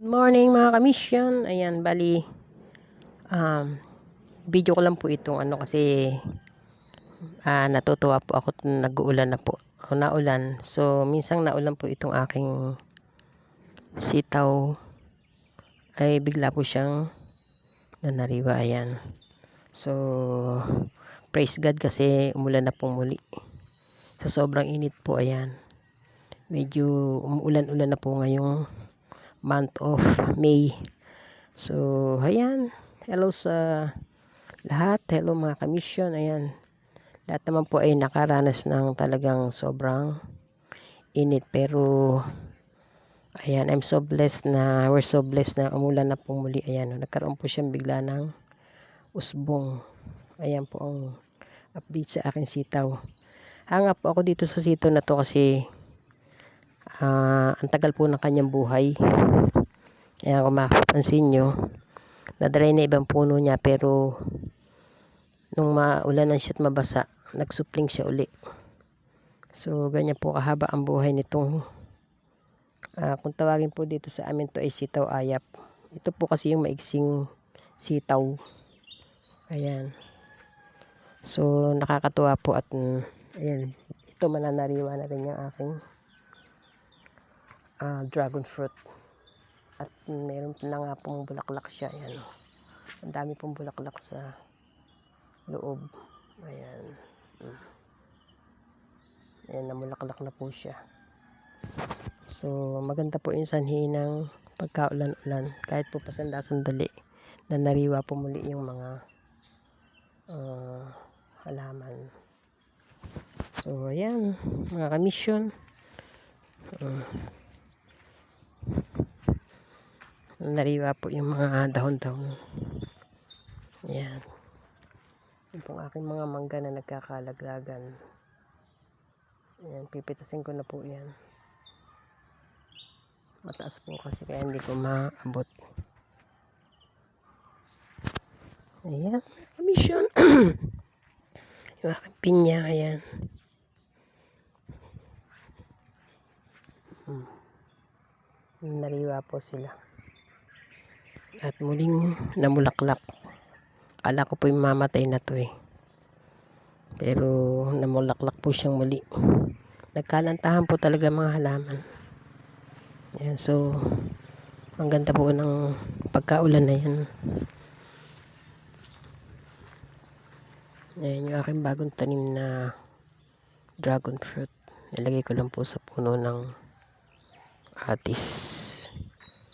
Morning mga kamisyon. Ayan, bali video ko lang po itong kasi natutuwa po ako nag-uulan na po o naulan. So minsan naulan po itong aking sitaw ay bigla po siyang nanariwa. Ayan. So praise God kasi umulan na po muli. Sa sobrang init po, ayan. Medyo umuulan-ulan na po ngayong month of May. So ayan, hello sa lahat, hello mga kamisyon. Ayan, lahat naman po ay nakaranas ng talagang sobrang init, pero ayan, we're so blessed na umulan na po muli. Ayan, nagkaroon po siyang bigla ng usbong. Ayan po ang update sa aking sitaw. Hanga po ako dito sa sitaw na to kasi ang tagal po ng kanyang buhay. Ayan, kung makapansin nyo, na-dry na ibang puno niya, pero nung maulanan siya at mabasa, nagsupling siya uli. So ganyan po kahaba ang buhay nitong kung tawagin po dito sa amin to ay sitaw ayap. Ito po kasi yung maiksing sitaw. Ayan. So nakakatuwa po at ayan, ito mananariwa na rin yung aking dragon fruit. At meron na nga pong bulaklak siya. Ayan. Ang dami pong bulaklak sa loob. Ayan. Ayan, namulaklak na po siya. So maganda po yung sanhi ng pagkaulan-ulan. Kahit po pasanda-sandali na nariwa po muli yung mga halaman. So ayan, mga kamisyon. Nariwa po yung mga dahon-dahon. Ayan. Yung pong aking mga mangga na nagkakalaglagan. Ayan, pipitasin ko na po yan. Mataas po kasi kaya hindi ko maabot. Ayan, mission. Yung aking pinya, ayan. Nariwa po sila. At muling namulaklak. Akala ko po yung mamatay na to eh. Pero namulaklak po siyang muli. Nagkalantahan po talaga mga halaman. Ayan, so ang ganda po ng pagkaulan na yan. Ayan yung aking bagong tanim na dragon fruit. Nilagay ko lang po sa puno ng atis.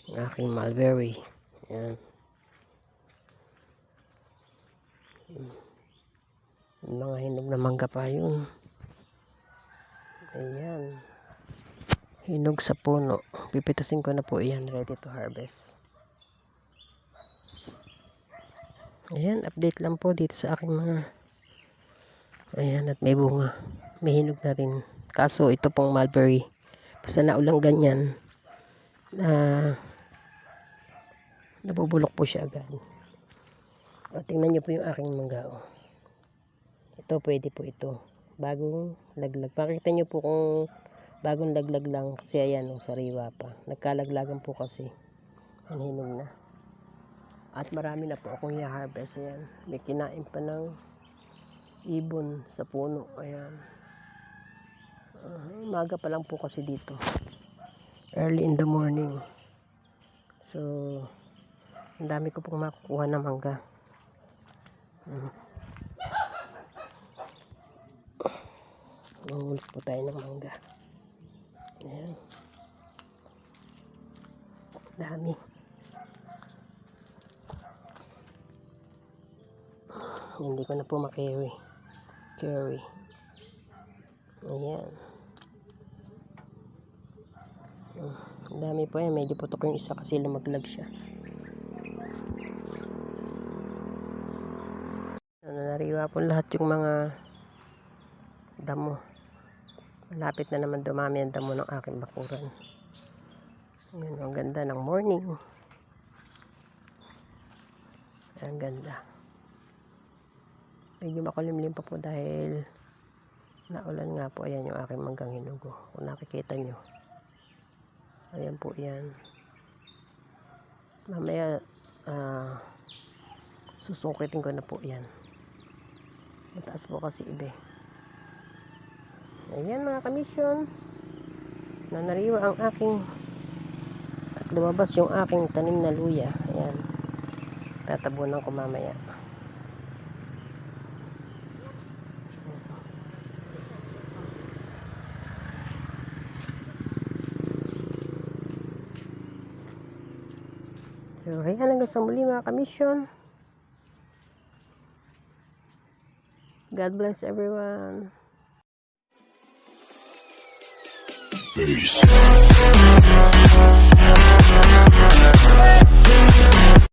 Yung aking mulberry. Ayan. Mga hinog na mangga pa yun. Ayan. Hinog sa puno. Pipitasin ko na po yan. Ready to harvest. Ayan. Update lang po dito sa aking mga. Ayan. At may bunga. May hinog na rin. Kaso ito pong mulberry. Basta naulang ganyan. Nabubulok po siya agad. O, tingnan nyo po yung aking mangga. O. Ito, pwede po ito. Bagong laglag. Pakita nyo po kung bagong laglag lang. Kasi ayan, sariwa pa. Nagkalaglagan po kasi. Ang hinog na. At marami na po akong i-harvest. Ayan. May kinain pa ng ibon sa puno. Ayan. Umaga pa lang po kasi dito. Early in the morning. So, ang dami ko pong makukuha ng mangga. Ulit po tayo ng mangga. Ayan. Dami. Hindi ko na po makarry. Ayan. Ang dami po yan. Medyo putok yung isa kasi lumaglag siya. Nariwa po lahat yung mga damo. Malapit na naman dumami ang damo ng aking bakuran. Ayan, ang ganda ng morning. Ang ganda. Medyo makulimlim pa po dahil naulan nga po. Ayan yung aking manggang hinugo. Kung nakikita nyo. Ayan po yan. Mamaya, susungkitin ko na po yan. Mataas po kasi ibe. Ayan mga kamisyon. Nanariwa ang aking at lumabas yung aking tanim na luya. Ayan. Tatabunan ko mamaya. So, ayan hanggang sa muli mga kamisyon. God bless everyone. Peace.